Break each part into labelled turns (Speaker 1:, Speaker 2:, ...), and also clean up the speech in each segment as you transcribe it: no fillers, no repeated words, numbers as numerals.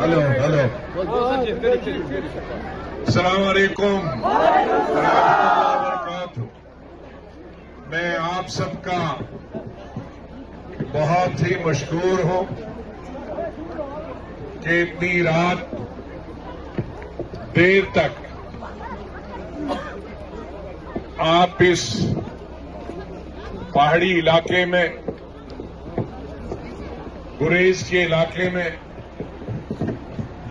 Speaker 1: Hello hello, अस्सलाम वालेकुम, मैं आप सबका बहुत ही मशकूर हूं कि इतनी रात देर तक आप इस पहाड़ी इलाके में, गुरेज के इलाके में,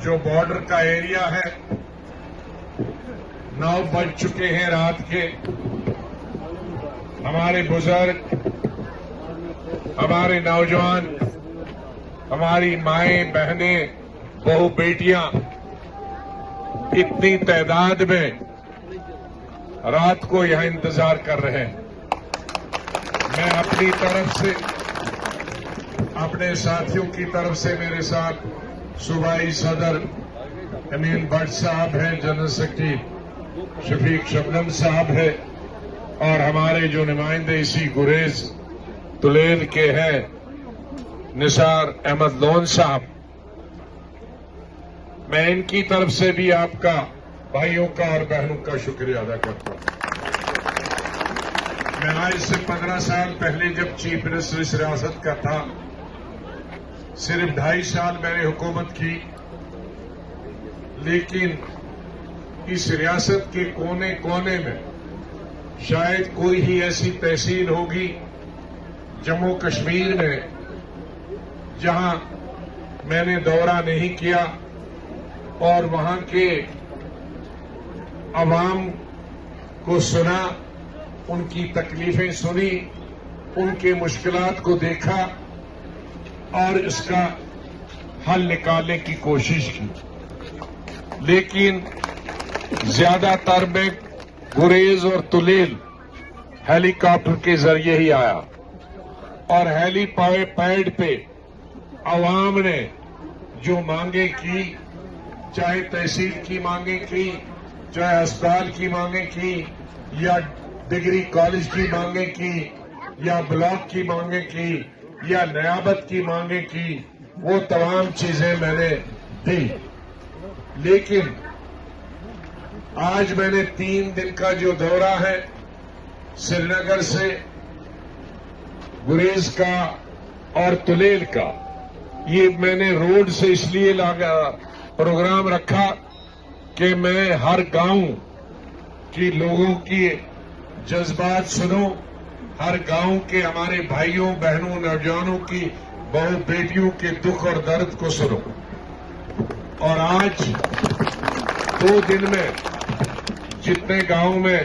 Speaker 1: जो बॉर्डर का एरिया है, 9 बज चुके हैं रात के। हमारे बुजुर्ग, हमारे नौजवान, हमारी माएं, बहनें, बहू, बेटियां इतनी तादाद में रात को यहां इंतजार कर रहे हैं। मैं अपनी तरफ से, अपने साथियों की तरफ से, मेरे साथ सूबाई सदर अमीन भट्ट साहब हैं, जनरल सेक्रेटरी शफीक शबनम साहब है, और हमारे जो नुमाइंदे इसी गुरेज तुलेल के हैं, निसार अहमद लोन साहब, मैं इनकी तरफ से भी आपका, भाइयों का और बहनों का शुक्रिया अदा करता हूं। मैं आज से 15 साल पहले जब चीफ मिनिस्टर इस रियासत का था, सिर्फ 2.5 साल मैंने हुकूमत की, लेकिन इस रियासत के कोने कोने में शायद कोई ही ऐसी तहसील होगी जम्मू कश्मीर में जहां मैंने दौरा नहीं किया और वहां के अवाम को सुना, उनकी तकलीफें सुनी, उनके मुश्किलात को देखा और इसका हल निकालने की कोशिश की। लेकिन ज्यादातर मैं गुरेज और तुलेल हेलीकॉप्टर के जरिए ही आया, और हेलीपैड पे अवाम ने जो मांगे की, चाहे तहसील की मांगे की, चाहे अस्पताल की मांगे की, या डिग्री कॉलेज की मांगे की, या ब्लॉक की मांगे की, या नियाबत की मांगे की, वो तमाम चीजें मैंने दी। लेकिन आज मैंने 3 दिन का जो दौरा है, श्रीनगर से गुरेज का और तुलेल का, ये मैंने रोड से इसलिए प्रोग्राम रखा कि मैं हर गांव की लोगों की जज्बात सुनूं, हर गांव के हमारे भाइयों, बहनों, नौजवानों की, बहू, बेटियों के दुख और दर्द को सुनूं। और आज 2 दिन में जितने गांव में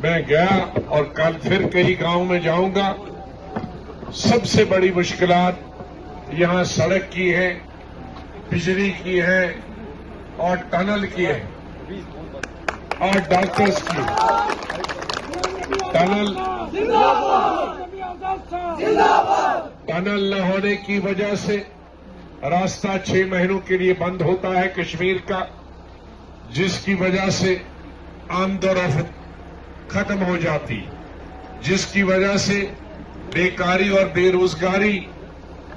Speaker 1: मैं गया और कल फिर कई गांव में जाऊंगा, सबसे बड़ी मुश्किलात यहां सड़क की है, बिजली की है, और टनल की है, और डॉक्टर्स की। टनल न होने की वजह से रास्ता 6 महीनों के लिए बंद होता है कश्मीर का, जिसकी वजह से आमदोरफ्त खत्म हो जाती, जिसकी वजह से बेकारी और बेरोजगारी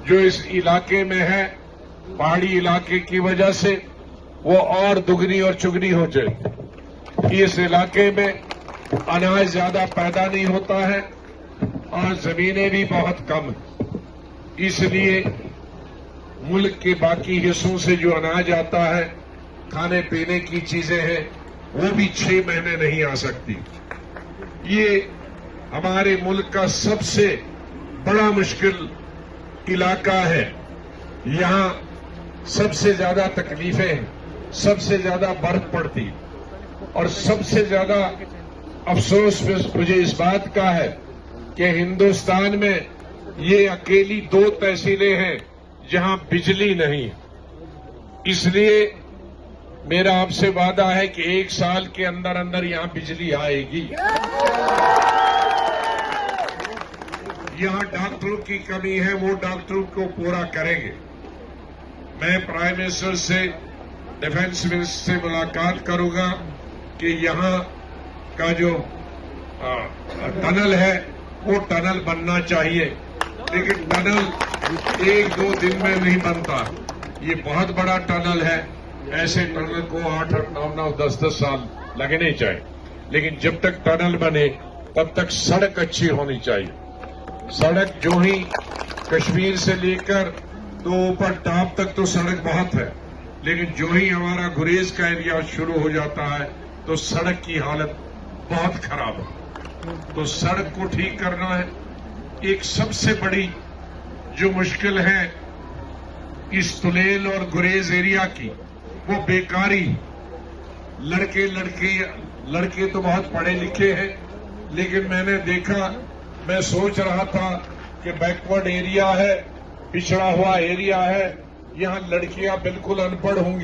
Speaker 1: जो इस इलाके में है, पहाड़ी इलाके की वजह से, वो और दुगनी और चुगनी हो जाए। इस इलाके में अनाज ज्यादा पैदा नहीं होता है और जमीनें भी बहुत कम हैं, इसलिए मुल्क के बाकी हिस्सों से जो अनाज आता है, खाने पीने की चीजें हैं, वो भी 6 महीने नहीं आ सकती। ये हमारे मुल्क का सबसे बड़ा मुश्किल इलाका है। यहां सबसे ज्यादा तकलीफें हैं, सबसे ज्यादा बर्फ पड़ती, और सबसे ज्यादा अफसोस मुझे इस बात का है कि हिंदुस्तान में ये अकेली 2 तहसीलें हैं जहां बिजली नहीं है। इसलिए मेरा आपसे वादा है कि 1 साल के अंदर अंदर यहां बिजली आएगी। यहां डॉक्टरों की कमी है, वो डॉक्टरों को पूरा करेंगे। मैं प्राइम मिनिस्टर से, डिफेंस मिनिस्टर से मुलाकात करूंगा कि यहां का जो टनल है वो टनल बनना चाहिए, लेकिन टनल 1-2 दिन में नहीं बनता। ये बहुत बड़ा टनल है। ऐसे टनल को 8, 9, 10 साल लगने चाहिए, लेकिन जब तक टनल बने तब तक सड़क अच्छी होनी चाहिए। सड़क जो ही कश्मीर से लेकर तो ऊपर टॉप तक तो सड़क बहुत है, लेकिन जो ही हमारा गुरेज का एरिया शुरू हो जाता है तो सड़क की हालत बहुत खराब है। तो सड़क को ठीक करना है। एक सबसे बड़ी जो मुश्किल है इस तुलेल और गुरेज एरिया की, वो बेकारी। लड़के तो बहुत पढ़े लिखे हैं, लेकिन मैंने देखा, मैं सोच रहा था कि बैकवर्ड एरिया है, पिछड़ा हुआ एरिया है, यहां लड़कियां बिल्कुल अनपढ़ होंगी।